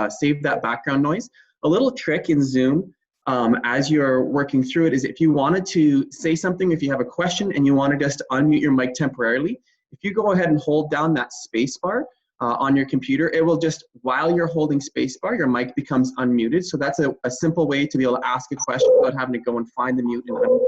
save that background noise. A little trick in Zoom as you're working through it is if you wanted to say something, if you have a question and you wanted us to unmute your mic temporarily, if you go ahead and hold down that space bar on your computer, it will just, while you're holding space bar, your mic becomes unmuted. So that's a simple way to be able to ask a question without having to go and find the mute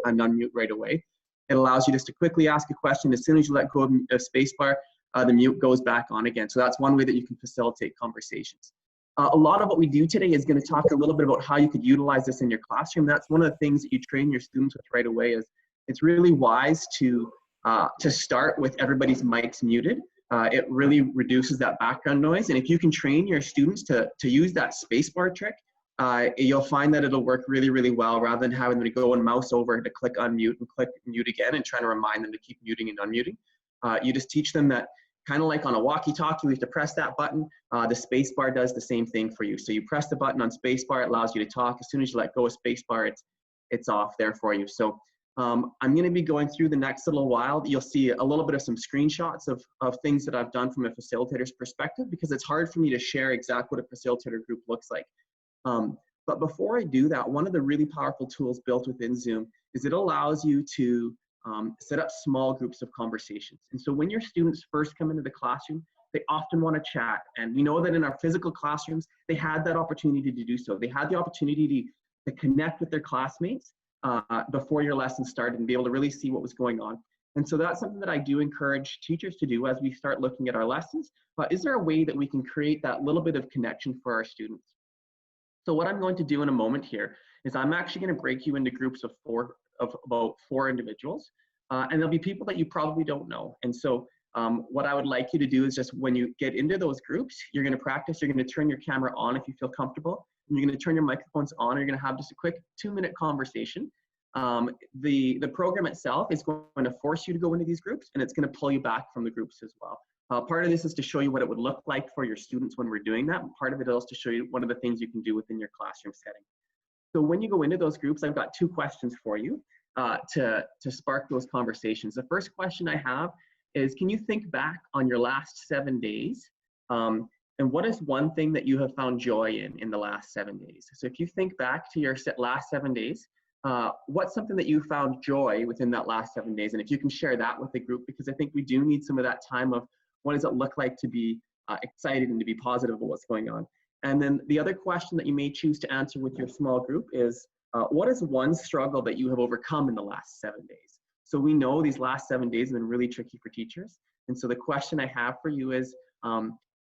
and unmute right away. It allows you just to quickly ask a question. As soon as you let go of space bar, the mute goes back on again. So that's one way that you can facilitate conversations. A lot of what we do today is going to talk a little bit about how you could utilize this in your classroom. That's one of the things that you train your students with right away. Is it's really wise to start with everybody's mics muted. It really reduces that background noise. And if you can train your students to use that spacebar trick, you'll find that it'll work really, really well rather than having them to go and mouse over to click unmute and click mute again and trying to remind them to keep muting and unmuting. You just teach them that kind of like on a walkie-talkie, we have to press that button. The spacebar does the same thing for you. So you press the button on spacebar, it allows you to talk. As soon as you let go of spacebar, it's off there for you. So I'm going to be going through the next little while. You'll see a little bit of some screenshots of things that I've done from a facilitator's perspective, because it's hard for me to share exactly what a facilitator group looks like. But before I do that, one of the really powerful tools built within Zoom is it allows you to set up small groups of conversations. And so when your students first come into the classroom, they often want to chat. And we know that in our physical classrooms, they had that opportunity to do so. They had the opportunity to connect with their classmates before your lesson started and be able to really see what was going on. And so that's something that I do encourage teachers to do as we start looking at our lessons. Is there a way that we can create that little bit of connection for our students? So what I'm going to do in a moment here is I'm actually going to break you into groups of about four individuals. And there'll be people that you probably don't know. And so what I would like you to do is just when you get into those groups, you're going to practice, you're going to turn your camera on if you feel comfortable, and you're going to turn your microphones on, and you're going to have just a quick 2-minute conversation. The program itself is going to force you to go into these groups, and it's going to pull you back from the groups as well. Part of this is to show you what it would look like for your students when we're doing that. And part of it is to show you one of the things you can do within your classroom setting. So when you go into those groups, I've got 2 questions for you to spark those conversations. The first question I have is, can you think back on your last 7 days? And what is one thing that you have found joy in the last 7 days? So if you think back to your last 7 days, what's something that you found joy within that last 7 days? And if you can share that with the group, because I think we do need some of that time of what does it look like to be excited and to be positive about what's going on. And then the other question that you may choose to answer with your small group is, what is one struggle that you have overcome in the last 7 days? So we know these last 7 days have been really tricky for teachers. And so the question I have for you is,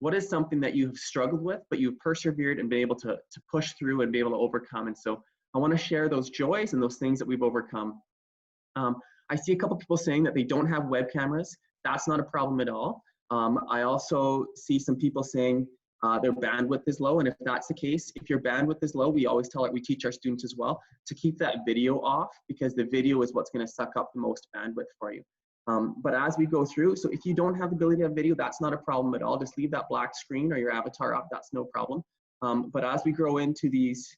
what is something that you've struggled with, but you've persevered and been able to push through and be able to overcome? And so I want to share those joys and those things that we've overcome. I see a couple people saying that they don't have web cameras. That's not a problem at all. I also see some people saying their bandwidth is low, and if that's the case, if your bandwidth is low, we teach our students as well to keep that video off, because the video is what's going to suck up the most bandwidth for you. But as we go through, so if you don't have the ability to have video, that's not a problem at all. Just leave that black screen or your avatar up, that's no problem. But as we grow into these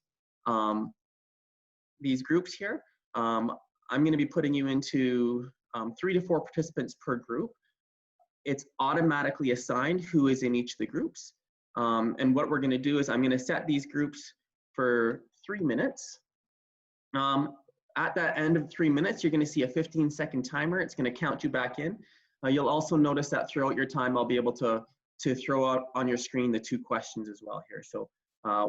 groups here, I'm going to be putting you into 3 to 4 participants per group. It's automatically assigned who is in each of the groups. And what we're going to do is I'm going to set these groups for 3 minutes. At that end of 3 minutes, you're going to see a 15-second timer. It's going to count you back in. You'll also notice that throughout your time, I'll be able to throw out on your screen the 2 questions as well here. So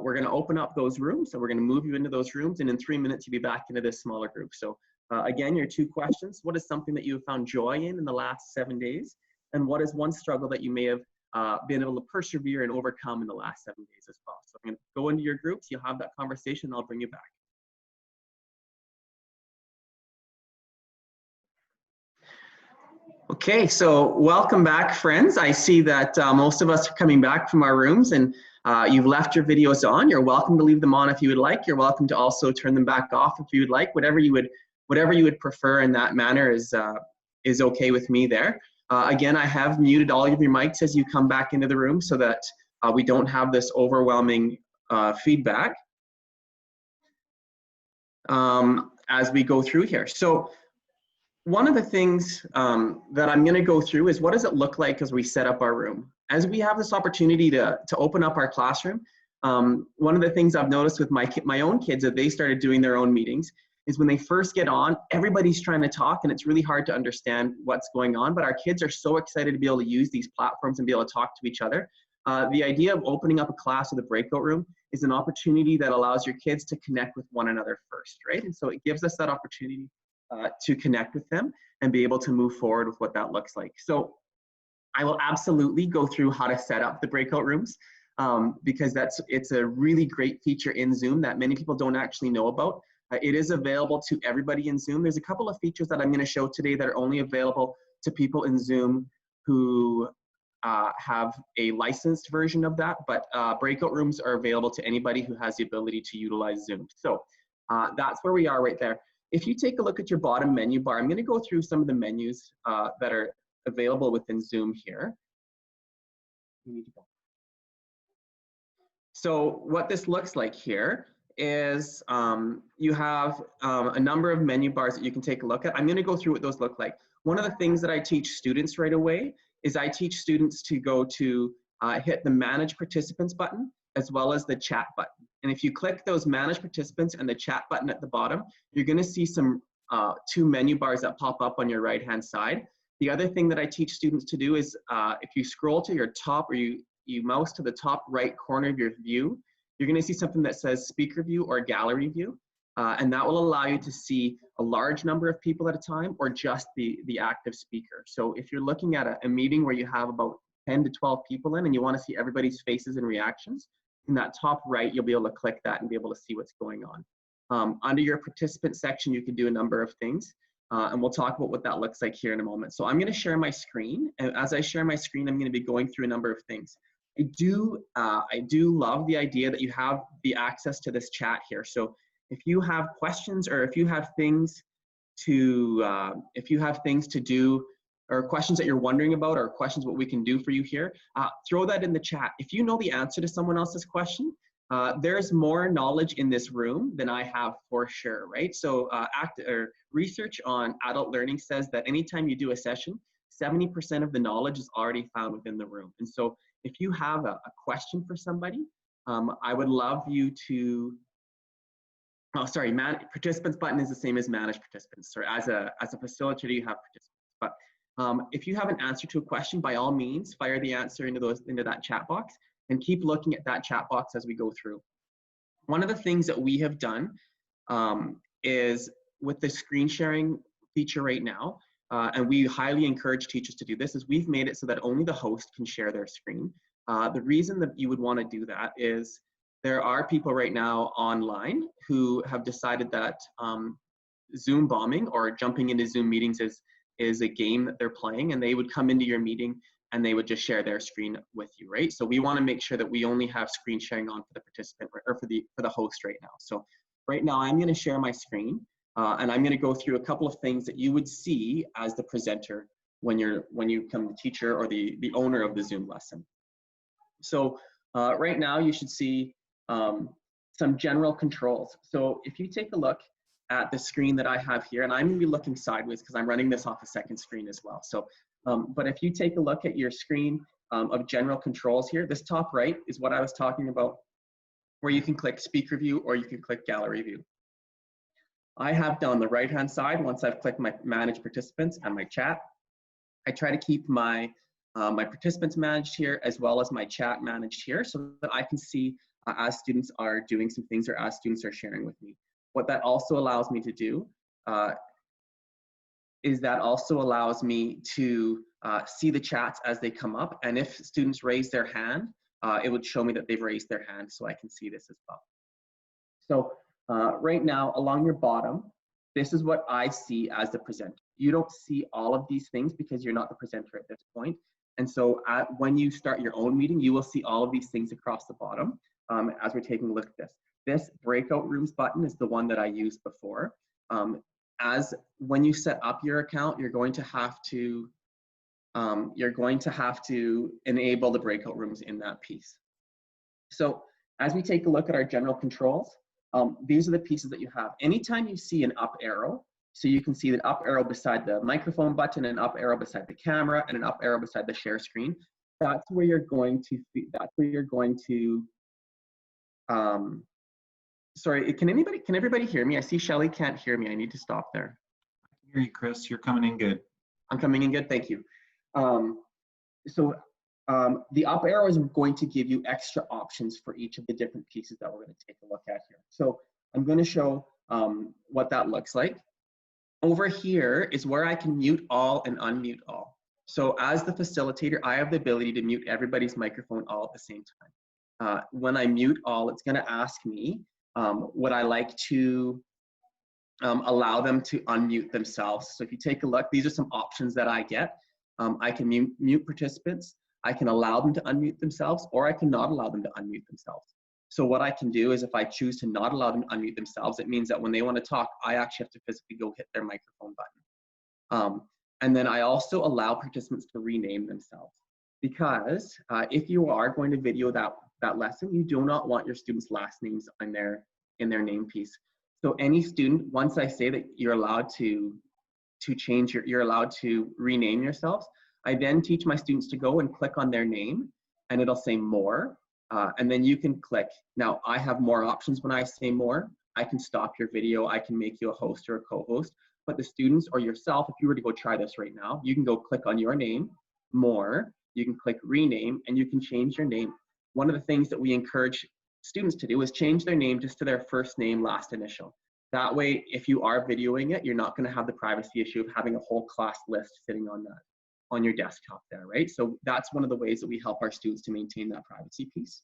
we're going to open up those rooms, and we're going to move you into those rooms. And in 3 minutes, you'll be back into this smaller group. So again, your 2 questions. What is something that you have found joy in the last 7 days? And what is one struggle that you may have been able to persevere and overcome in the last 7 days as well? So I'm going to go into your groups. You'll have that conversation, and I'll bring you back. Okay, so welcome back, friends. I see that most of us are coming back from our rooms, and you've left your videos on. You're welcome to leave them on if you would like. You're welcome to also turn them back off if you would like. Whatever you would prefer in that manner is okay with me there. Again, I have muted all of your mics as you come back into the room so that we don't have this overwhelming feedback as we go through here. So one of the things that I'm going to go through is, what does it look like as we set up our room? as we have this opportunity to open up our classroom, one of the things I've noticed with my own kids that they started doing their own meetings is when they first get on, everybody's trying to talk and it's really hard to understand what's going on, but our kids are so excited to be able to use these platforms and be able to talk to each other. The idea of opening up a class with a breakout room is an opportunity that allows your kids to connect with one another first, right? And so it gives us that opportunity to connect with them and be able to move forward with what that looks like. So I will absolutely go through how to set up the breakout rooms because it's a really great feature in Zoom that many people don't actually know about. It is available to everybody in Zoom. There's a couple of features that I'm going to show today that are only available to people in Zoom who have a licensed version of that, but breakout rooms are available to anybody who has the ability to utilize Zoom. So that's where we are right there. If you take a look at your bottom menu bar, I'm going to go through some of the menus that are available within Zoom here. So what this looks like here is you have a number of menu bars that you can take a look at. I'm going to go through what those look like. One of the things that I teach students right away is I teach students to go to hit the Manage Participants button as well as the Chat button. And if you click those Manage Participants and the Chat button at the bottom, you're going to see some two menu bars that pop up on your right-hand side. The other thing that I teach students to do is if you scroll to your top or you mouse to the top right corner of your view, you're going to see something that says Speaker View or Gallery View. And that will allow you to see a large number of people at a time or just the active speaker. So if you're looking at a meeting where you have about 10 to 12 people in and you want to see everybody's faces and reactions, in that top right, you'll be able to click that and be able to see what's going on. Under your participant section, you can do a number of things. And we'll talk about what that looks like here in a moment. So I'm going to share my screen. And as I share my screen, I'm going to be going through a number of things. I do love the idea that you have the access to this chat here. So if you have questions or if you have things to do or questions that you're wondering about or questions what we can do for you here, throw that in the chat. If you know the answer to someone else's question, there's more knowledge in this room than I have for sure, right? So research on adult learning says that anytime you do a session, 70% of the knowledge is already found within the room. And so if you have a question for somebody, I would love you to, participants button is the same as manage participants. So as a facilitator, you have participants. But if you have an answer to a question, by all means, fire the answer into that chat box and keep looking at that chat box as we go through. One of the things that we have done is with the screen sharing feature right now, and we highly encourage teachers to do this, is we've made it so that only the host can share their screen. The reason that you would want to do that is there are people right now online who have decided that Zoom bombing or jumping into Zoom meetings is a game that they're playing, and they would come into your meeting and they would just share their screen with you, right? So we want to make sure that we only have screen sharing on for the participant or for the host right now. So right now I'm going to share my screen and I'm going to go through a couple of things that you would see as the presenter when you become the teacher or the owner of the Zoom lesson. So right now you should see some general controls. So if you take a look at the screen that I have here, and I'm going to be looking sideways because I'm running this off a second screen as well. So, but if you take a look at your screen of general controls here, this top right is what I was talking about, where you can click speaker view or you can click gallery view. I have down the right-hand side, once I've clicked my manage participants and my chat, I try to keep my my participants managed here as well as my chat managed here so that I can see as students are doing some things or as students are sharing with me. What that also allows me to do is that also allows me to see the chats as they come up. And if students raise their hand, it would show me that they've raised their hand so I can see this as well. So right now along your bottom, this is what I see as the presenter. You don't see all of these things because you're not the presenter at this point. And so when you start your own meeting, you will see all of these things across the bottom as we're taking a look at this. This breakout rooms button is the one that I used before. As when you set up your account, you're going to have to enable the breakout rooms in that piece. So as we take a look at our general controls, these are the pieces that you have. Anytime you see an up arrow, so you can see an up arrow beside the microphone button, an up arrow beside the camera, and an up arrow beside the share screen, that's where you're going to, sorry, can everybody hear me? I see Shelly can't hear me. I need to stop there. I can hear you, Chris. You're coming in good. I'm coming in good, thank you. The up arrow is going to give you extra options for each of the different pieces that we're going to take a look at here. So I'm going to show what that looks like. Over here is where I can mute all and unmute all. So as the facilitator, I have the ability to mute everybody's microphone all at the same time. When I mute all, it's going to ask me, would I like to allow them to unmute themselves? So if you take a look, these are some options that I get. I can mute participants, I can allow them to unmute themselves, or I can not allow them to unmute themselves. So what I can do is if I choose to not allow them to unmute themselves, it means that when they want to talk, I actually have to physically go hit their microphone button. And then I also allow participants to rename themselves, because if you are going to video that lesson, you do not want your students' last names in their name piece. So any student, once I say that you're allowed to change you're allowed to rename yourselves, I then teach my students to go and click on their name, and it'll say more, and then you can click. Now I have more options when I say more. I can stop your video, I can make you a host or a co-host, but the students or yourself, if you were to go try this right now, you can go click on your name, more, you can click rename, and you can change your name. One of the things that we encourage students to do is change their name just to their first name, last initial. That way, if you are videoing it, you're not going to have the privacy issue of having a whole class list sitting on your desktop there, right? So that's one of the ways that we help our students to maintain that privacy piece.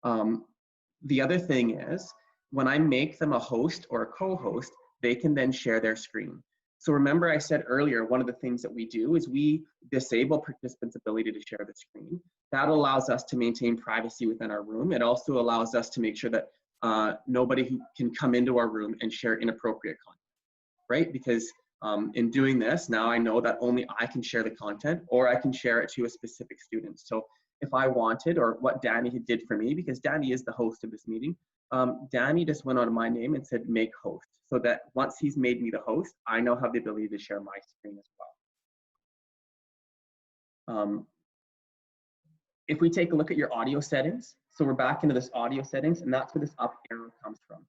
The other thing is, when I make them a host or a co-host, they can then share their screen. So remember I said earlier, one of the things that we do is we disable participants' ability to share the screen. That allows us to maintain privacy within our room. It also allows us to make sure that nobody who can come into our room and share inappropriate content, right? Because in doing this, now I know that only I can share the content, or I can share it to a specific student. So if I wanted, or what Danny did for me, because Danny is the host of this meeting, Danny just went on my name and said make host, so that once he's made me the host, I now have the ability to share my screen as well. If we take a look at your audio settings, so we're back into this audio settings, and that's where this up arrow comes from.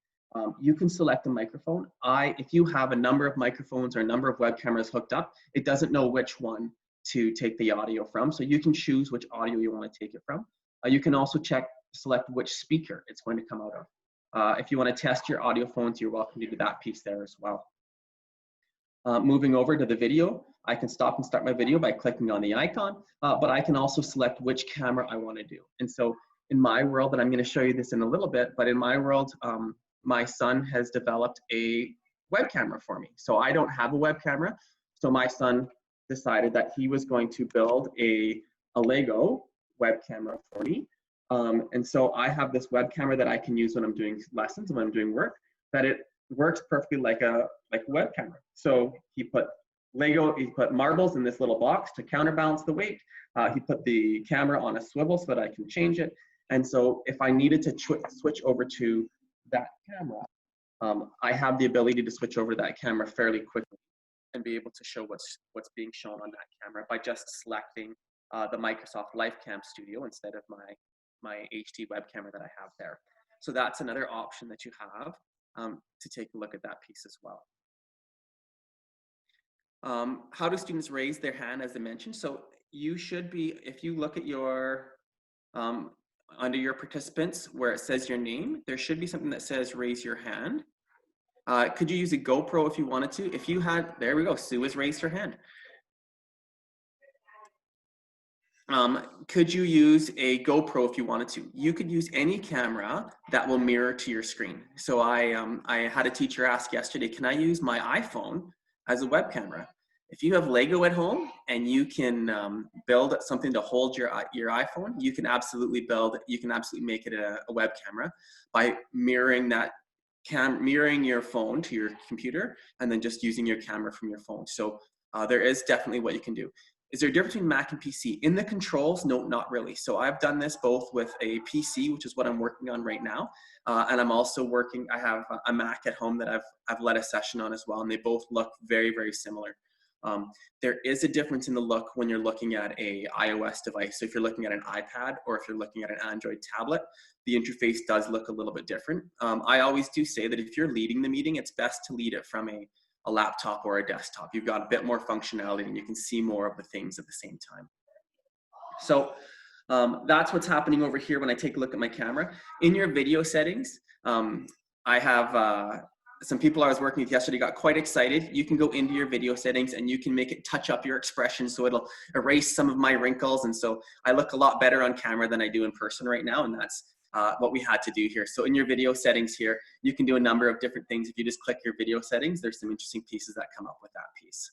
You can select a microphone. If you have a number of microphones or a number of web cameras hooked up, it doesn't know which one to take the audio from, so you can choose which audio you want to take it from. You can also select which speaker it's going to come out of. If you want to test your audio phones, you're welcome to do that piece there as well. Moving over to the video, I can stop and start my video by clicking on the icon, but I can also select which camera I want to do. And so in my world, and I'm going to show you this in a little bit, but in my world, my son has developed a web camera for me. So I don't have a web camera. So my son decided that he was going to build a Lego web camera for me. And so I have this web camera that I can use when I'm doing lessons, when I'm doing work, that it works perfectly like a web camera. So he put marbles in this little box to counterbalance the weight. He put the camera on a swivel so that I can change it. And so if I needed to switch over to that camera, I have the ability to switch over to that camera fairly quickly and be able to show what's being shown on that camera by just selecting the Microsoft LifeCam Studio instead of my HD web camera that I have there. So that's another option that you have to take a look at that piece as well. How do students raise their hand, as I mentioned? So you should be, if you look at your, under your participants where it says your name, there should be something that says raise your hand. Could you use a GoPro if you wanted to? If you had, there we go, Sue has raised her hand. Could you use a GoPro if you wanted to? You could use any camera that will mirror to your screen. So I had a teacher ask yesterday, can I use my iPhone as a web camera? If you have Lego at home and you can build something to hold your iPhone, you can absolutely make it a web camera by mirroring your phone to your computer and then just using your camera from your phone. So there is definitely what you can do. Is there a difference between Mac and PC? In the controls, no, not really. So I've done this both with a PC, which is what I'm working on right now, and I'm also I have a Mac at home that I've led a session on as well, and they both look very, very similar. There is a difference in the look when you're looking at a iOS device. So if you're looking at an iPad or if you're looking at an Android tablet, the interface does look a little bit different. I always do say that if you're leading the meeting, it's best to lead it from a laptop or a desktop. You've got a bit more functionality and you can see more of the things at the same time. So that's what's happening over here when I take a look at my camera. In your video settings, I have some people I was working with yesterday got quite excited. You can go into your video settings and you can make it touch up your expression so it'll erase some of my wrinkles. And so I look a lot better on camera than I do in person right now. And that's what we had to do here. So in your video settings here, you can do a number of different things. If you just click your video settings, there's some interesting pieces that come up with that piece.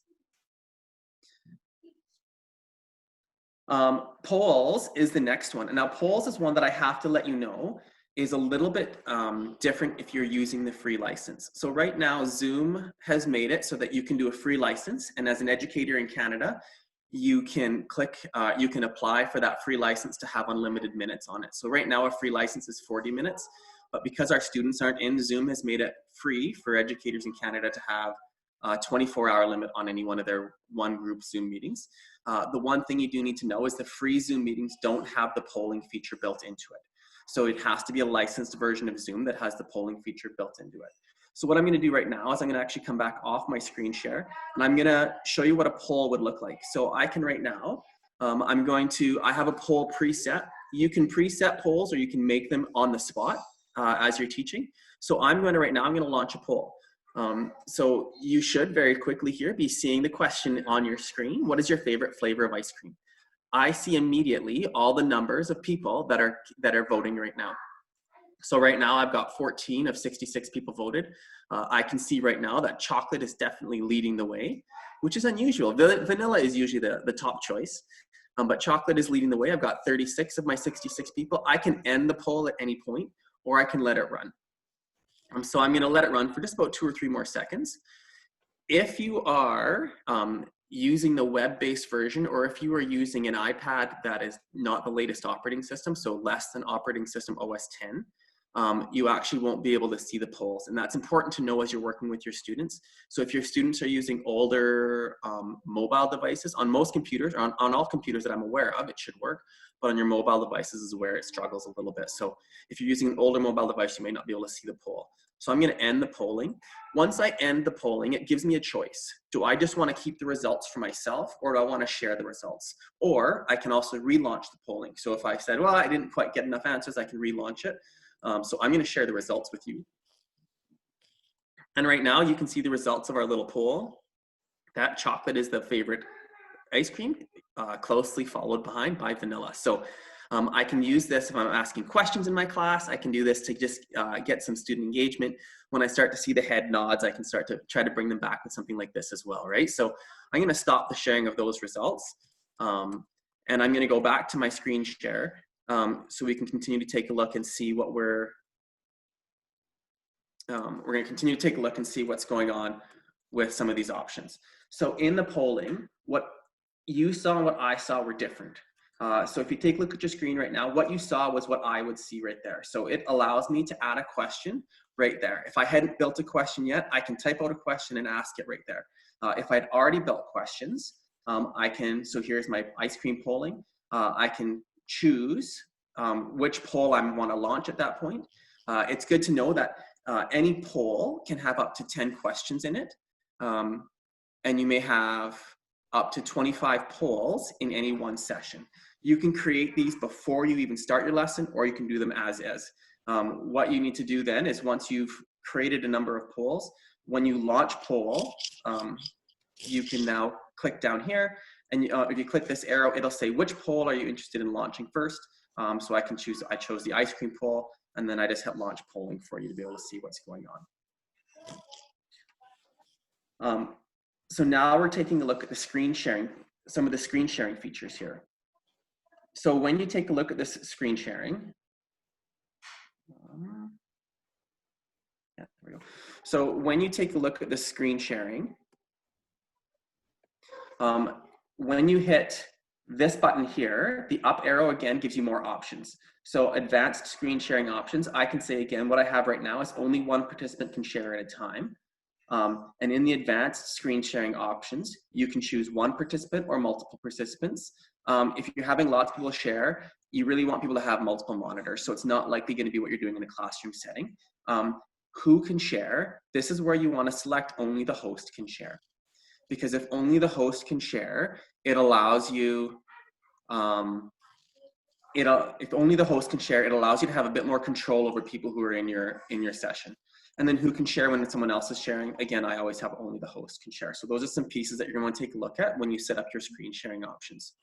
Polls is the next one. And now polls is one that I have to let you know is a little bit different if you're using the free license. So right now, Zoom has made it so that you can do a free license. And as an educator in Canada, you can you can apply for that free license to have unlimited minutes on it. So right now, a free license is 40 minutes. But because our students aren't in, Zoom has made it free for educators in Canada to have a 24-hour limit on any one of their one group Zoom meetings. The one thing you do need to know is the free Zoom meetings don't have the polling feature built into it. So it has to be a licensed version of Zoom that has the polling feature built into it. So what I'm going to do right now is I'm going to actually come back off my screen share and I'm going to show you what a poll would look like. So I can right now, I have a poll preset. You can preset polls or you can make them on the spot as you're teaching. So I'm going to launch a poll. So you should very quickly here be seeing the question on your screen. What is your favorite flavor of ice cream? I see immediately all the numbers of people that are voting right now. So right now I've got 14 of 66 people voted. I can see right now that chocolate is definitely leading the way, which is unusual. Vanilla is usually the top choice, but chocolate is leading the way. I've got 36 of my 66 people. I can end the poll at any point or I can let it run. So I'm going to let it run for just about 2 or 3 more seconds. If you are using the web-based version, or if you are using an iPad that is not the latest operating system, so less than operating system OS 10, you actually won't be able to see the polls. And that's important to know as you're working with your students. So if your students are using older mobile devices, on most computers, or on all computers that I'm aware of, it should work. But on your mobile devices is where it struggles a little bit. So if you're using an older mobile device, you may not be able to see the poll. So I'm going to end the polling. Once I end the polling, it gives me a choice. Do I just want to keep the results for myself, or do I want to share the results? Or I can also relaunch the polling. So if I said, well, I didn't quite get enough answers, I can relaunch it. So I'm going to share the results with you. And right now you can see the results of our little poll. That chocolate is the favorite ice cream, closely followed behind by vanilla. So I can use this if I'm asking questions in my class. I can do this to just get some student engagement. When I start to see the head nods, I can start to try to bring them back with something like this as well, right? So I'm going to stop the sharing of those results. And I'm going to go back to my screen share so we can continue to take a look and see what we're going to continue to take a look and see what's going on with some of these options. So in the polling, what you saw and what I saw were different. So if you take a look at your screen right now, what you saw was what I would see right there. So it allows me to add a question right there. If I hadn't built a question yet, I can type out a question and ask it right there. If I'd already built questions, so here's my ice cream polling. I can choose which poll I want to launch at that point. It's good to know that any poll can have up to 10 questions in it. And you may have up to 25 polls in any one session. You can create these before you even start your lesson, or you can do them as is. What you need to do then is once you've created a number of polls, when you launch poll, you can now click down here, and if you click this arrow, it'll say which poll are you interested in launching first. So I chose the ice cream poll, and then I just hit launch polling for you to be able to see what's going on. So now we're taking a look at the screen sharing, some of the screen sharing features here. So when you take a look at this screen sharing, yeah, there we go. So when you take a look at the screen sharing, when you hit this button here, the up arrow again gives you more options. So advanced screen sharing options, I can say again, what I have right now is only one participant can share at a time. And in the advanced screen sharing options, you can choose one participant or multiple participants. If you're having lots of people share, you really want people to have multiple monitors. So it's not likely going to be what you're doing in a classroom setting. Who can share? This is where you want to select only the host can share. Because if only the host can share, it allows you, if only the host can share, it allows you to have a bit more control over people who are in your session. And then who can share when someone else is sharing? Again, I always have only the host can share. So those are some pieces that you're going to want to take a look at when you set up your screen sharing options.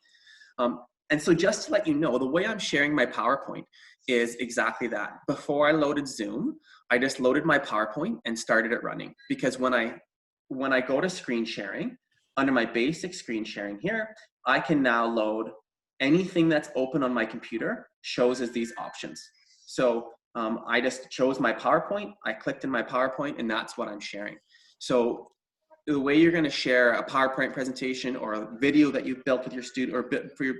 And so just to let you know, the way I'm sharing my PowerPoint is exactly that. Before I loaded Zoom, I just loaded my PowerPoint and started it running. Because when I go to screen sharing, under my basic screen sharing here, I can now load anything that's open on my computer shows as these options. So I just chose my PowerPoint, I clicked in my PowerPoint, and that's what I'm sharing. So the way you're going to share a PowerPoint presentation or a video that you've built with your student or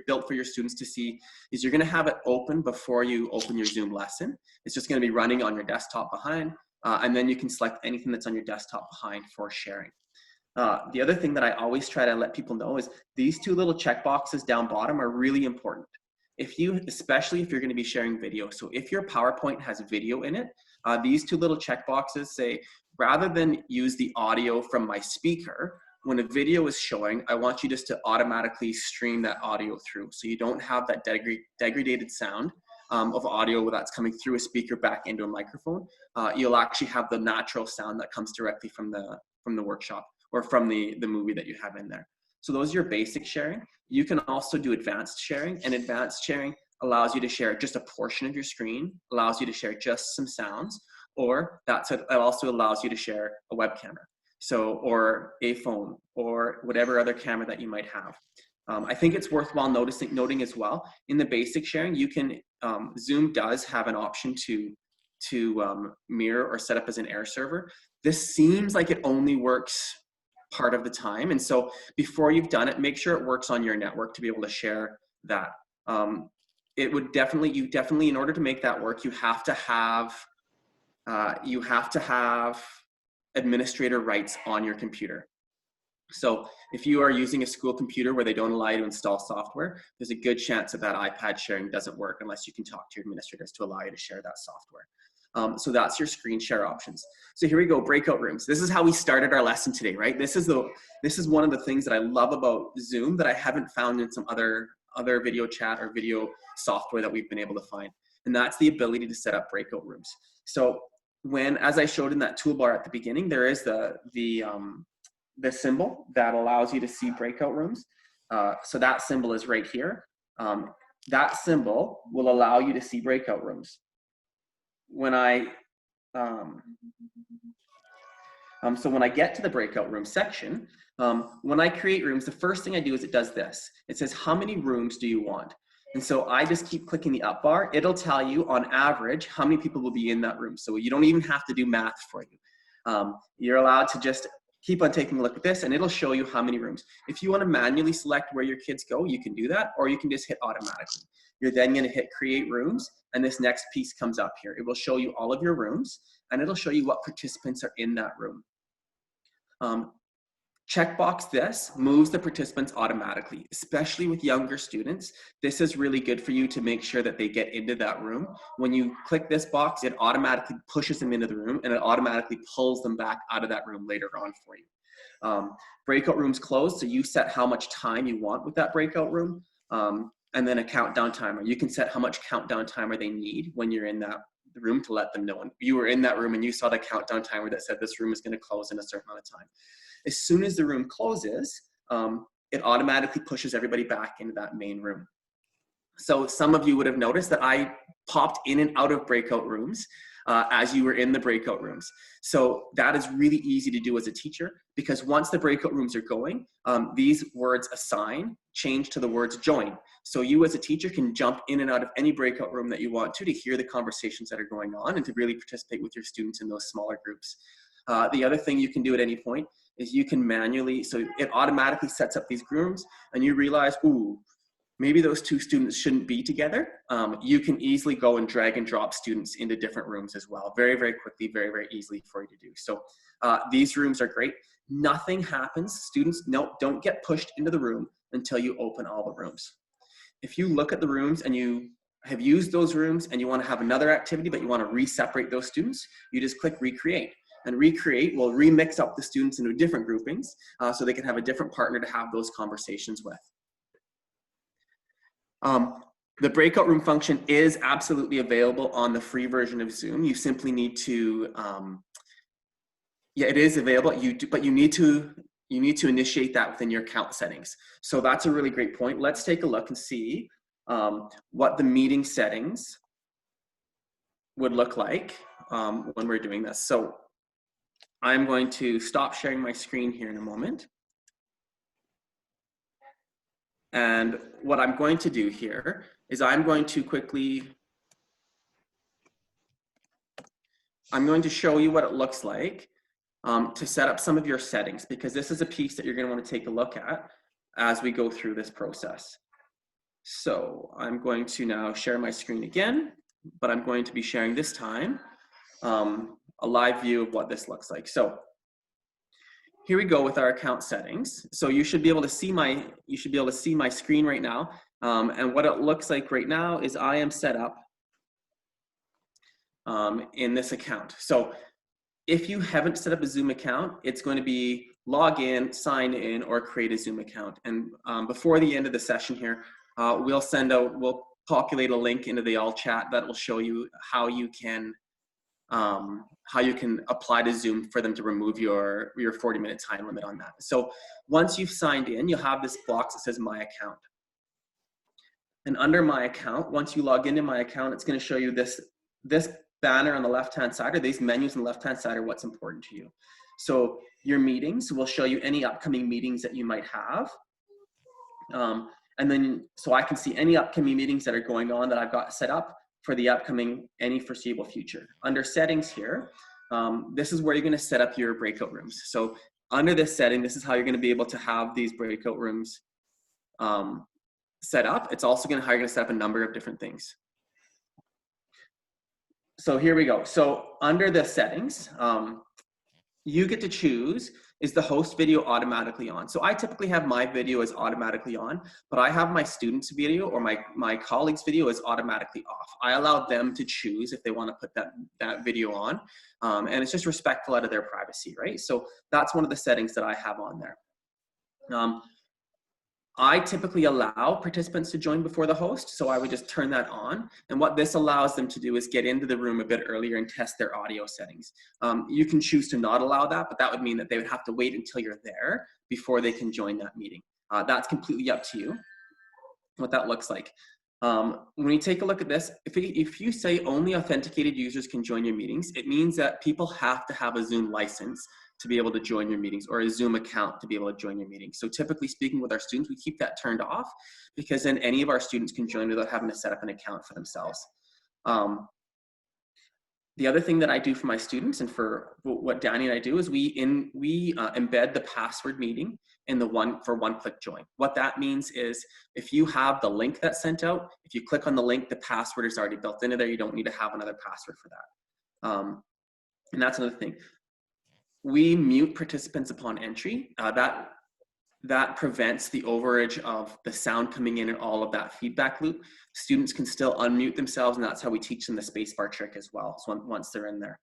built for your students to see is you're going to have it open before you open your Zoom lesson. It's just going to be running on your desktop behind, and then you can select anything that's on your desktop behind for sharing. The other thing that I always try to let people know is these two little check boxes down bottom are really important. Especially if you're going to be sharing video. So if your PowerPoint has video in it, these two little check boxes say, rather than use the audio from my speaker, when a video is showing, I want you just to automatically stream that audio through. So you don't have that degraded sound of audio that's coming through a speaker back into a microphone. You'll actually have the natural sound that comes directly from the workshop or from the movie that you have in there. So those are your basic sharing. You can also do advanced sharing, and advanced sharing allows you to share just a portion of your screen, allows you to share just some sounds, or it also allows you to share a web camera, or a phone, or whatever other camera that you might have. I think it's worthwhile noting as well, in the basic sharing, you can, Zoom does have an option to mirror or set up as an air server. This seems like it only works part of the time. And so before you've done it, make sure it works on your network to be able to share that. You definitely, in order to make that work, you have to have administrator rights on your computer. So if you are using a school computer where they don't allow you to install software, there's a good chance that iPad sharing doesn't work unless you can talk to your administrators to allow you to share that software. So that's your screen share options. So here we go, breakout rooms. This is how we started our lesson today, right? This is one of the things that I love about Zoom that I haven't found in some other video chat or video software that we've been able to find. And that's the ability to set up breakout rooms. So as I showed in that toolbar at the beginning, there is the symbol that allows you to see breakout rooms. So that symbol is right here. That symbol will allow you to see breakout rooms. When I get to the breakout room section, when I create rooms, the first thing I do is it does this. It says, how many rooms do you want? And so I just keep clicking the up bar. It'll tell you on average how many people will be in that room. So you don't even have to do math for you. You're allowed to just keep on taking a look at this, and it'll show you how many rooms. If you want to manually select where your kids go, you can do that, or you can just hit automatically. You're then going to hit create rooms, and this next piece comes up here. It will show you all of your rooms, and it'll show you what participants are in that room. Checkbox this moves the participants automatically, especially with younger students. This is really good for you to make sure that they get into that room. When you click this box, it automatically pushes them into the room, and it automatically pulls them back out of that room later on for you. Breakout rooms closed, so you set how much time you want with that breakout room, and then a countdown timer. You can set how much countdown timer they need when you're in that room to let them know. And you were in that room and you saw the countdown timer that said this room is going to close in a certain amount of time. As soon as the room closes, it automatically pushes everybody back into that main room. So some of you would have noticed that I popped in and out of breakout rooms as you were in the breakout rooms. So that is really easy to do as a teacher, because once the breakout rooms are going, these words assign change to the words join. So you as a teacher can jump in and out of any breakout room that you want to hear the conversations that are going on and to really participate with your students in those smaller groups. The other thing you can do at any point is you can manually, so it automatically sets up these rooms, and you realize, ooh, maybe those two students shouldn't be together, you can easily go and drag and drop students into different rooms as well, very, very quickly, very, very easily for you to do. So these rooms are great. Nothing happens. Students don't get pushed into the room until you open all the rooms. If you look at the rooms and you have used those rooms and you want to have another activity, but you want to re-separate those students, you just click recreate. And recreate will remix up the students into different groupings so they can have a different partner to have those conversations with. The breakout room function is absolutely available on the free version of Zoom. You simply need to, yeah, it is available, but you need to initiate that within your account settings. So that's a really great point. Let's take a look and see what the meeting settings would look like when we're doing this. So I'm going to stop sharing my screen here in a moment. And what I'm going to do here is I'm going to show you what it looks like to set up some of your settings, because this is a piece that you're going to want to take a look at as we go through this process. So I'm going to now share my screen again, but I'm going to be sharing this time a live view of what this looks like. So here we go with our account settings. So you should be able to see my screen right now. And what it looks like right now is I am set up in this account. So if you haven't set up a Zoom account, it's going to be log in, sign in, or create a Zoom account. And before the end of the session here, we'll populate a link into the all chat that will show you how you can apply to Zoom for them to remove your 40-minute time limit on that. So once you've signed in, you'll have this box that says My Account. And under My Account, once you log into My Account, it's going to show you this banner on the left-hand side, or these menus on the left-hand side are what's important to you. So your meetings will show you any upcoming meetings that you might have. And then, so I can see any upcoming meetings that are going on that I've got set up for the upcoming, any foreseeable future. Under settings here, this is where you're going to set up your breakout rooms. So under this setting, this is how you're going to be able to have these breakout rooms set up. It's also how you're going to set up a number of different things. So here we go. So under the settings, you get to choose, is the host video automatically on? So I typically have my video as automatically on, but I have my students' video or my colleagues' video is automatically off. I allow them to choose if they want to put that video on, and it's just respectful out of their privacy, right? So that's one of the settings that I have on there. I typically allow participants to join before the host, so I would just turn that on. And what this allows them to do is get into the room a bit earlier and test their audio settings. You can choose to not allow that, but that would mean that they would have to wait until you're there before they can join that meeting. That's completely up to you, what that looks like. When you take a look at this, if you say only authenticated users can join your meetings, it means that people have to have a Zoom license to be able to join your meetings, or a Zoom account to be able to join your meetings. So typically speaking with our students, we keep that turned off, because then any of our students can join without having to set up an account for themselves. The other thing that I do for my students, and for what Danny and I do, is we embed the password meeting in the one-click join. What that means is if you have the link that's sent out, if you click on the link, the password is already built into there. You don't need to have another password for that. And that's another thing. We mute participants upon entry. That prevents the overage of the sound coming in and all of that feedback loop. Students can still unmute themselves, and that's how we teach them the spacebar trick as well, so once they're in there.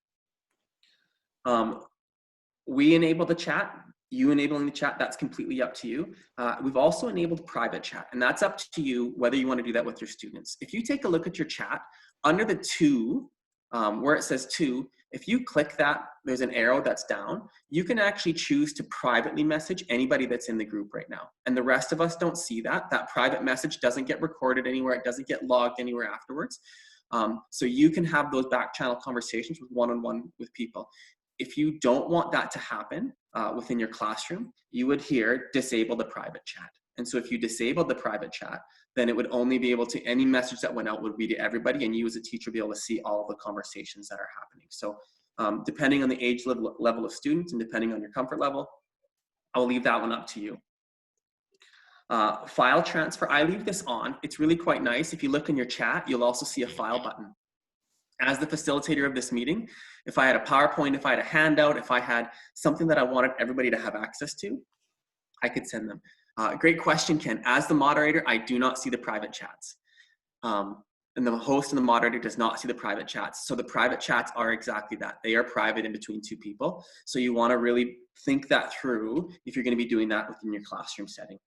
We enable the chat. You enabling the chat, that's completely up to you. We've also enabled private chat, and that's up to you whether you want to do that with your students. If you take a look at your chat, under the two, where it says two, if you click that, there's an arrow that's down. You can actually choose to privately message anybody that's in the group right now. And the rest of us don't see that. That private message doesn't get recorded anywhere. It doesn't get logged anywhere afterwards. So you can have those back channel conversations with one-on-one with people. If you don't want that to happen within your classroom, you would here disable the private chat. And so if you disable the private chat, then it would only be able to, any message that went out would be to everybody, and you as a teacher would be able to see all of the conversations that are happening. So depending on the age level of students and depending on your comfort level, I'll leave that one up to you. File transfer, I leave this on. It's really quite nice. If you look in your chat, you'll also see a file button. As the facilitator of this meeting, if I had a PowerPoint, if I had a handout, if I had something that I wanted everybody to have access to, I could send them. Great question, Ken. As the moderator, I do not see the private chats. And the host and the moderator does not see the private chats. So the private chats are exactly that. They are private in between two people. So you want to really think that through if you're going to be doing that within your classroom setting.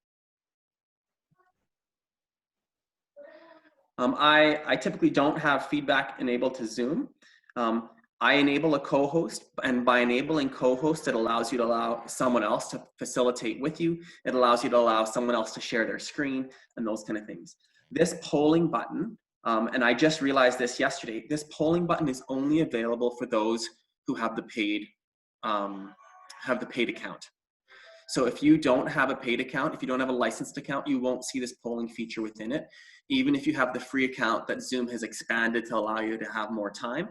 I typically don't have feedback enabled to Zoom. I enable a co-host, and by enabling co-host, it allows you to allow someone else to facilitate with you. It allows you to allow someone else to share their screen and those kind of things. This polling button, and I just realized this yesterday, this polling button is only available for those who have the paid account. So if you don't have a paid account, if you don't have a licensed account, you won't see this polling feature within it. Even if you have the free account that Zoom has expanded to allow you to have more time,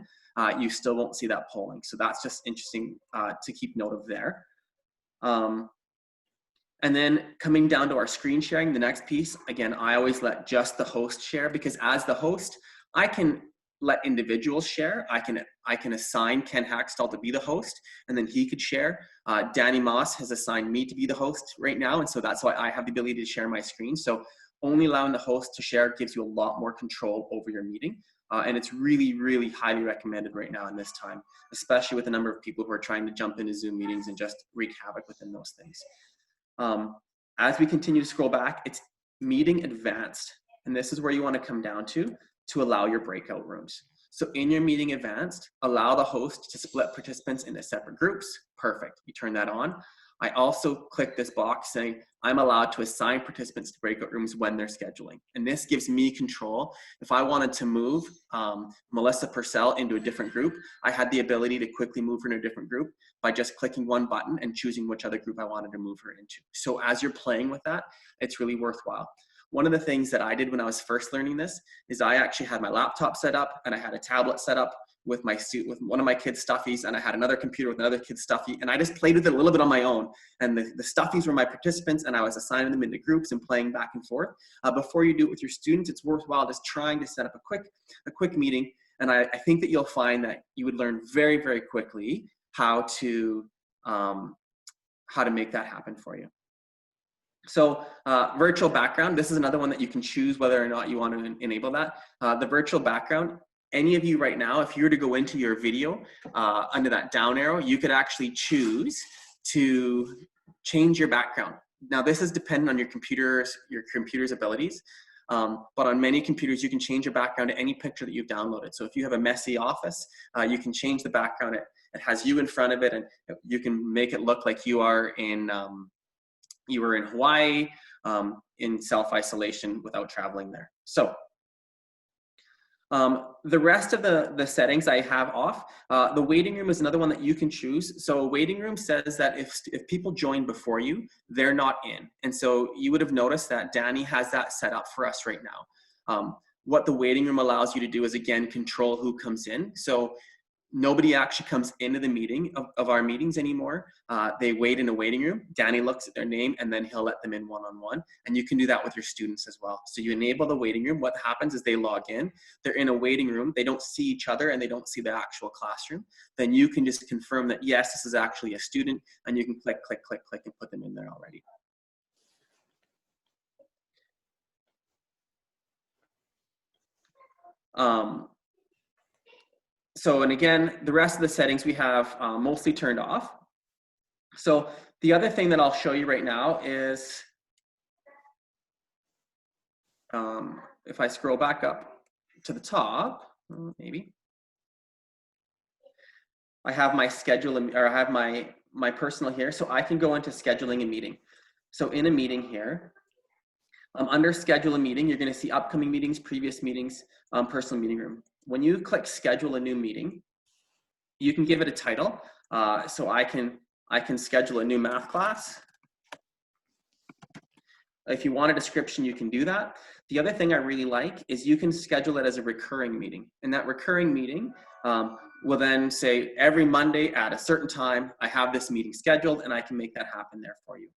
you still won't see that polling. So that's just interesting to keep note of there. And then coming down to our screen sharing, the next piece, again, I always let just the host share, because as the host, I can let individuals share. I can assign Ken Hackstall to be the host, and then he could share. Danny Moss has assigned me to be the host right now, and so that's why I have the ability to share my screen. So only allowing the host to share gives you a lot more control over your meeting, and it's really, really highly recommended right now in this time, especially with the number of people who are trying to jump into Zoom meetings and just wreak havoc within those things. As we continue to scroll back, it's meeting advanced, and this is where you want to come down to allow your breakout rooms. So in your meeting advanced, allow the host to split participants into separate groups. Perfect, you turn that on. I also click this box saying I'm allowed to assign participants to breakout rooms when they're scheduling. And this gives me control. If I wanted to move Melissa Purcell into a different group, I had the ability to quickly move her into a different group by just clicking one button and choosing which other group I wanted to move her into. So as you're playing with that, it's really worthwhile. One of the things that I did when I was first learning this is I actually had my laptop set up and I had a tablet set up with with one of my kids' stuffies, and I had another computer with another kid's stuffy, and I just played with it a little bit on my own. And the stuffies were my participants, and I was assigning them into groups and playing back and forth. Before you do it with your students, it's worthwhile just trying to set up a quick meeting. And I think that you'll find that you would learn very, very quickly how to make that happen for you. So virtual background, this is another one that you can choose whether or not you want to enable that. The virtual background, any of you right now, if you were to go into your video under that down arrow, you could actually choose to change your background. Now this is dependent on your computer's abilities, but on many computers you can change your background to any picture that you've downloaded. So if you have a messy office, you can change the background. It has you in front of it, and you can make it look like you are in Hawaii in self-isolation without traveling there. So the rest of the settings I have off. The waiting room is another one that you can choose. So a waiting room says that if people join before you, they're not in. And so you would have noticed that Danny has that set up for us right now. What the waiting room allows you to do is, again, control who comes in. So nobody actually comes into the meeting of our meetings anymore. They wait in a waiting room. Danny looks at their name and then he'll let them in one-on-one. And you can do that with your students as well. So you enable the waiting room. What happens is they log in, they're in a waiting room, they don't see each other and they don't see the actual classroom. Then you can just confirm that, yes, this is actually a student, and you can click, click, click, click, and put them in there already. So, and again, the rest of the settings we have mostly turned off. So the other thing that I'll show you right now is, if I scroll back up to the top, maybe, I have my schedule, or I have my personal here, so I can go into scheduling a meeting. So in a meeting here, under schedule a meeting, you're going to see upcoming meetings, previous meetings, personal meeting room. When you click schedule a new meeting, you can give it a title. So I can schedule a new math class. If you want a description, you can do that. The other thing I really like is you can schedule it as a recurring meeting. And that recurring meeting will then say every Monday at a certain time, I have this meeting scheduled, and I can make that happen there for you.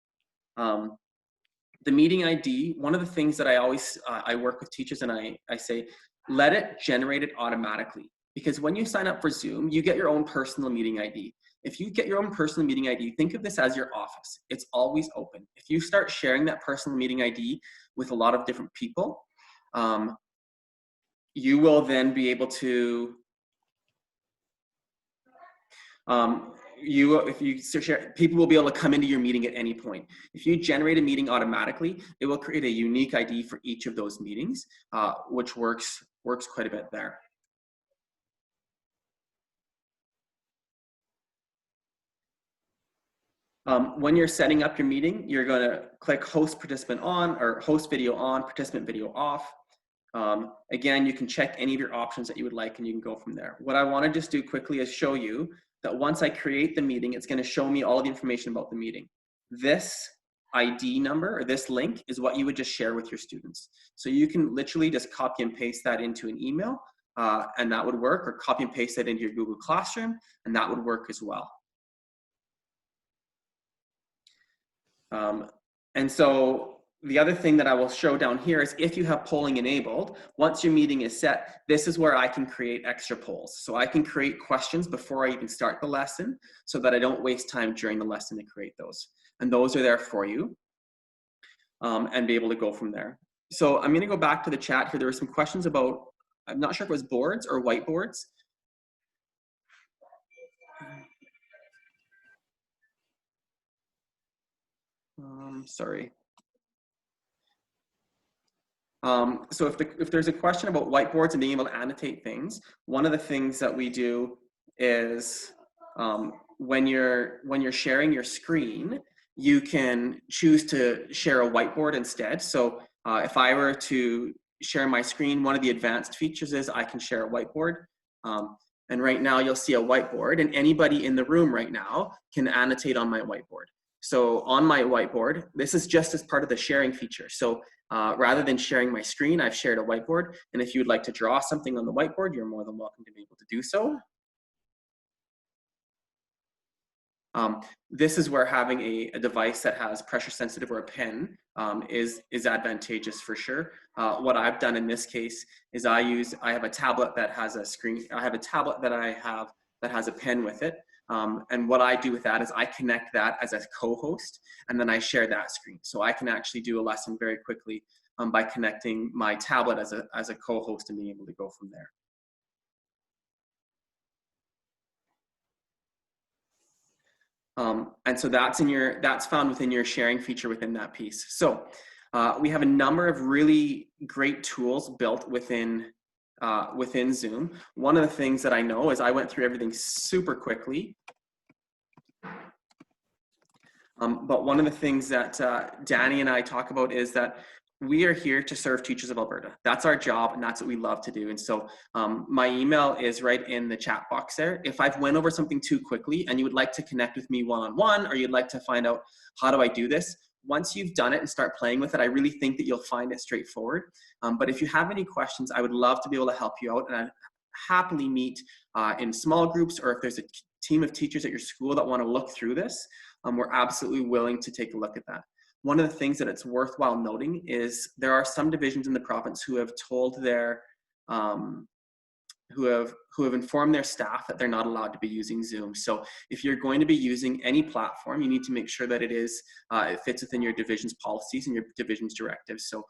The meeting ID, one of the things that I always, I work with teachers and I say, let it generate it automatically. Because when you sign up for Zoom, you get your own personal meeting ID. If you get your own personal meeting ID, think of this as your office. It's always open. If you start sharing that personal meeting ID with a lot of different people, you will then be able to, if you share, people will be able to come into your meeting at any point. If you generate a meeting automatically, it will create a unique ID for each of those meetings, which works quite a bit there. When you're setting up your meeting, you're going to click host participant on, or host video on, participant video off. Again, you can check any of your options that you would like and you can go from there. What I want to just do quickly is show you that once I create the meeting, it's going to show me all the information about the meeting. This ID number or this link is what you would just share with your students. So you can literally just copy and paste that into an email and that would work, or copy and paste that into your Google Classroom and that would work as well. And so the other thing that I will show down here is if you have polling enabled, once your meeting is set, this is where I can create extra polls. So I can create questions before I even start the lesson so that I don't waste time during the lesson to create those. And those are there for you and be able to go from there. So I'm gonna go back to the chat here. There were some questions about, I'm not sure if it was boards or whiteboards. Sorry. So if there's a question about whiteboards and being able to annotate things, one of the things that we do is when you're sharing your screen, you can choose to share a whiteboard instead. So if I were to share my screen, one of the advanced features is I can share a whiteboard. And right now you'll see a whiteboard, and anybody in the room right now can annotate on my whiteboard. So on my whiteboard, this is just as part of the sharing feature. So rather than sharing my screen, I've shared a whiteboard. And if you'd like to draw something on the whiteboard, you're more than welcome to be able to do so. This is where having a device that has pressure sensitive or a pen is advantageous for sure. What I've done in this case is I have a tablet that has a screen. I have a tablet that has a pen with it. And what I do with that is I connect that as a co-host, and then I share that screen. So I can actually do a lesson very quickly by connecting my tablet as a co-host and being able to go from there. And so that's found within your sharing feature within that piece. So we have a number of really great tools built within Zoom. One of the things that I know is I went through everything super quickly. But one of the things that Danny and I talk about is that we are here to serve teachers of Alberta. That's our job, and that's what we love to do. And so my email is right in the chat box there. If I've went over something too quickly and you would like to connect with me one-on-one, or you'd like to find out how do I do this, once you've done it and start playing with it, I really think that you'll find it straightforward. But if you have any questions, I would love to be able to help you out, and I'd happily meet in small groups, or if there's a team of teachers at your school that want to look through this, we're absolutely willing to take a look at that. One of the things that it's worthwhile noting is there are some divisions in the province who have told their who have informed their staff that they're not allowed to be using Zoom. So if you're going to be using any platform, you need to make sure that it fits within your division's policies and your division's directives. So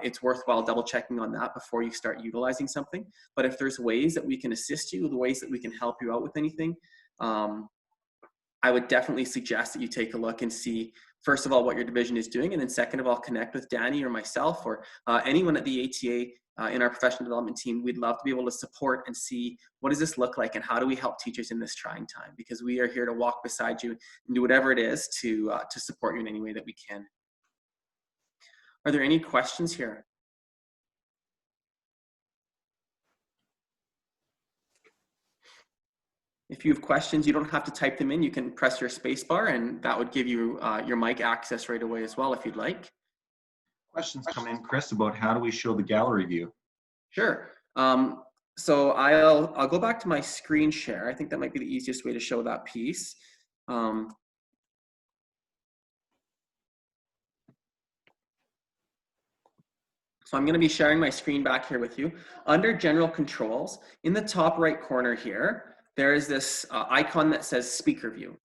it's worthwhile double checking on that before you start utilizing something. But if there's ways that we can assist you, the ways that we can help you out with anything, I would definitely suggest that you take a look and see, first of all, what your division is doing, and then second of all, connect with Danny or myself or anyone at the ATA in our professional development team. We'd love to be able to support and see what does this look like and how do we help teachers in this trying time, because we are here to walk beside you and do whatever it is to support you in any way that we can. Are there any questions here? If you have questions, you don't have to type them in. You can press your space bar and that would give you your mic access right away as well if you'd like. Questions come in, Chris, about how do we show the gallery view? Sure. So I'll go back to my screen share. I think that might be the easiest way to show that piece. So I'm going to be sharing my screen back here with you. Under General Controls, in the top right corner here, there is this icon that says Speaker View.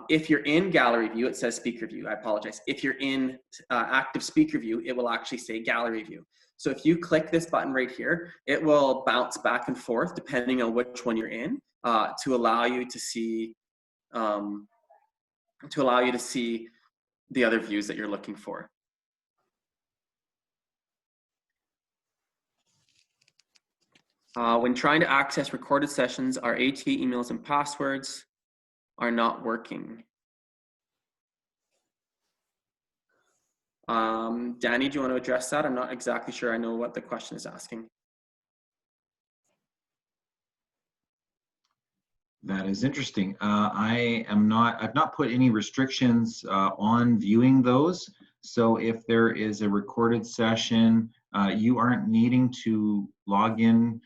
If you're in Gallery View, it says Speaker View. I apologize. If you're in Active Speaker View, it will actually say Gallery View. So if you click this button right here, it will bounce back and forth depending on which one you're in to allow you to see the other views that you're looking for. When trying to access recorded sessions, our ATA emails and passwords are not working. Danny, do you want to address that? I'm not exactly sure I know what the question is asking. That is interesting. I've not put any restrictions on viewing those. So if there is a recorded session, you aren't needing to log in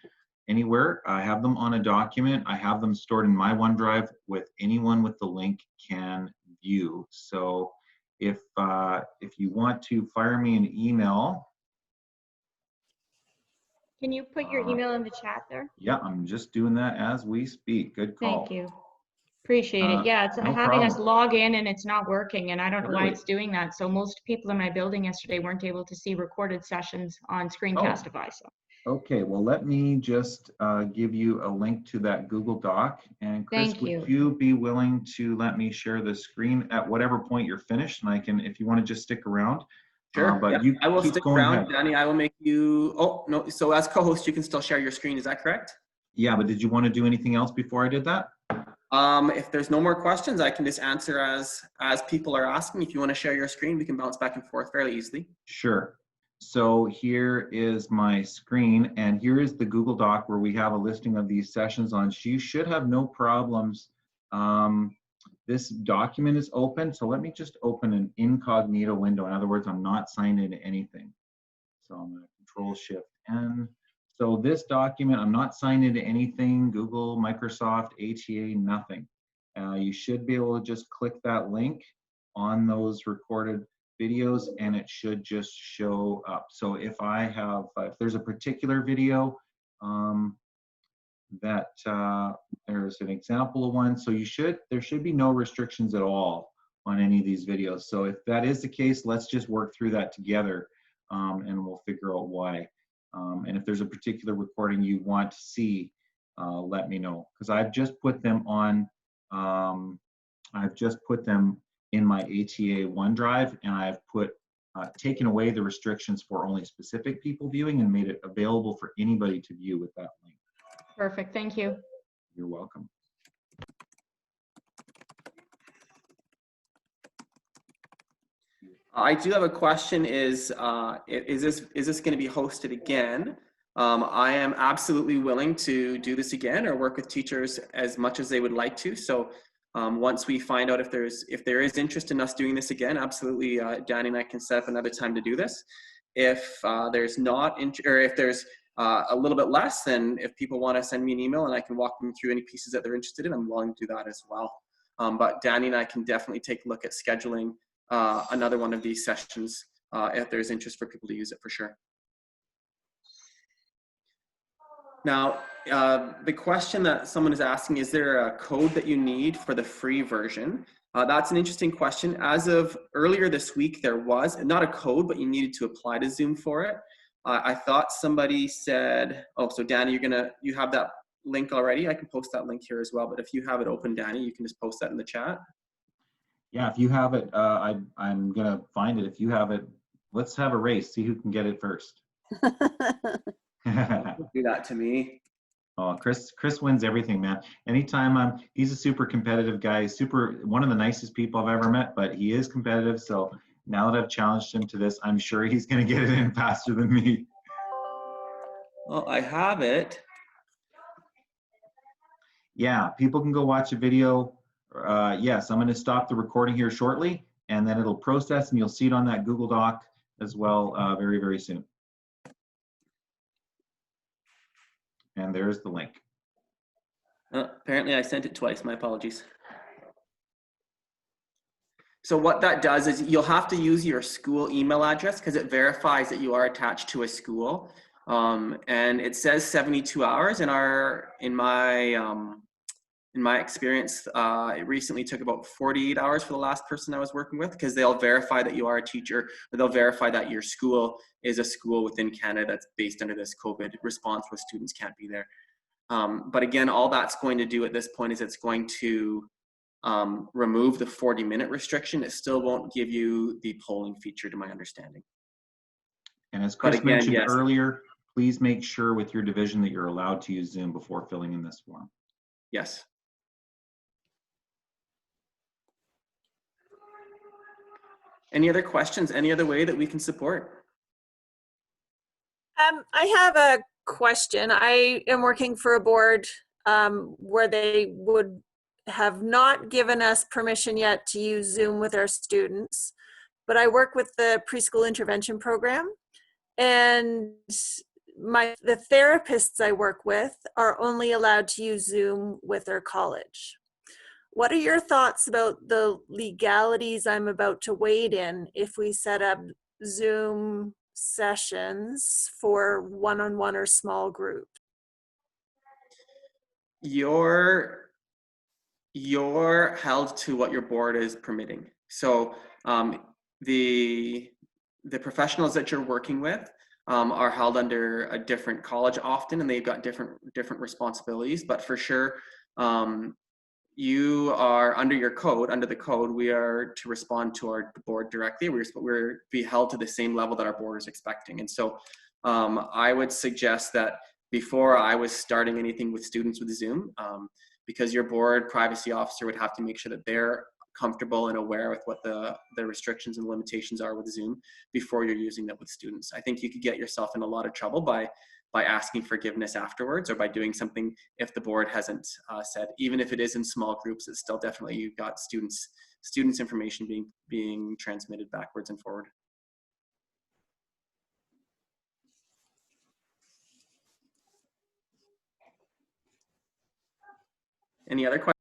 anywhere. I have them on a document. I have them stored in my OneDrive with anyone with the link can view. So if you want to fire me an email. Can you put your email in the chat there? Yeah, I'm just doing that as we speak. Good call. Thank you. Appreciate it. Yeah, it's no having us problem. log in and it's not working, and I don't know why Really? it's doing that. So most people in my building yesterday weren't able to see recorded sessions on Screencastify. So. Okay, well, let me just give you a link to that Google Doc. And Chris, Thank you. would you be willing to let me share the screen at whatever point you're finished? And I can, if you want to just stick around. Sure. But yeah. you I will keep stick going around, ahead. Danny. I will make you. Oh no! So as co-host, you can still share your screen. Is that correct? Yeah, but did you want to do anything else before I did that? If there's no more questions, I can just answer as people are asking. If you want to share your screen, we can bounce back and forth fairly easily. Sure. So here is my screen, and here is the Google Doc where we have a listing of these sessions on. You should have no problems. This document is open, so let me just open an incognito window. In other words, I'm not signed into anything. So I'm going to Control-Shift-N. So this document, I'm not signed into anything, Google, Microsoft, ATA, nothing. You should be able to just click that link on those recorded videos and it should just show up. So if I have, if there's a particular video that there's an example of one, so there should be no restrictions at all on any of these videos. So if that is the case, let's just work through that together and we'll figure out why. And if there's a particular recording you want to see, let me know, because I've just put them on, I've just put them in my ATA OneDrive, and I've taken away the restrictions for only specific people viewing and made it available for anybody to view with that link. Perfect. Thank you. You're welcome. I do have a question. Is this going to be hosted again? I am absolutely willing to do this again or work with teachers as much as they would like to. So once we find out if there is interest in us doing this again, absolutely, Danny and I can set up another time to do this. If there's not, or if there's a little bit less, then if people want to send me an email and I can walk them through any pieces that they're interested in, I'm willing to do that as well. But Danny and I can definitely take a look at scheduling another one of these sessions if there's interest for people to use it for sure. Now, the question that someone is asking, is there a code that you need for the free version? That's an interesting question. As of earlier this week, there was not a code, but you needed to apply to Zoom for it. I thought somebody said, oh, so Danny, you have that link already. I can post that link here as well, but if you have it open, Danny, you can just post that in the chat. Yeah, if you have it, I'm gonna find it. If you have it, let's have a race, see who can get it first. Do that to me. Oh, Chris wins everything, man. Anytime he's a super competitive guy, one of the nicest people I've ever met, but he is competitive. So now that I've challenged him to this, I'm sure he's going to get it in faster than me. Well, I have it. Yeah, people can go watch a video. Yes, I'm going to stop the recording here shortly, and then it'll process, and you'll see it on that Google Doc as well very, very soon. And there's the link. Apparently I sent it twice. My apologies. So what that does is you'll have to use your school email address because it verifies that you are attached to a school. And it says 72 hours in my experience, it recently took about 48 hours for the last person I was working with, because they'll verify that you are a teacher, or they'll verify that your school is a school within Canada that's based under this COVID response where students can't be there. But again, all that's going to do at this point is it's going to remove the 40-minute restriction. It still won't give you the polling feature, to my understanding. And as Chris again, mentioned yes. earlier, please make sure with your division that you're allowed to use Zoom before filling in this form. Yes. Any other questions? Any other way that we can support? I have a question. I am working for a board where they would have not given us permission yet to use Zoom with our students, but I work with the preschool intervention program, and the therapists I work with are only allowed to use Zoom with their college. What are your thoughts about the legalities I'm about to wade in if we set up Zoom sessions for one-on-one or small groups? You're held to what your board is permitting. So the professionals that you're working with are held under a different college often, and they've got different responsibilities. But for sure, you are under the code, we are to respond to our board directly. We're be held to the same level that our board is expecting. And so I would suggest that before I was starting anything with students with Zoom, because your board privacy officer would have to make sure that they're comfortable and aware with what the restrictions and limitations are with Zoom before you're using that with students. I think you could get yourself in a lot of trouble by asking forgiveness afterwards, or by doing something if the board hasn't said. Even if it is in small groups, it's still definitely, you've got students information being transmitted backwards and forward. Any other questions?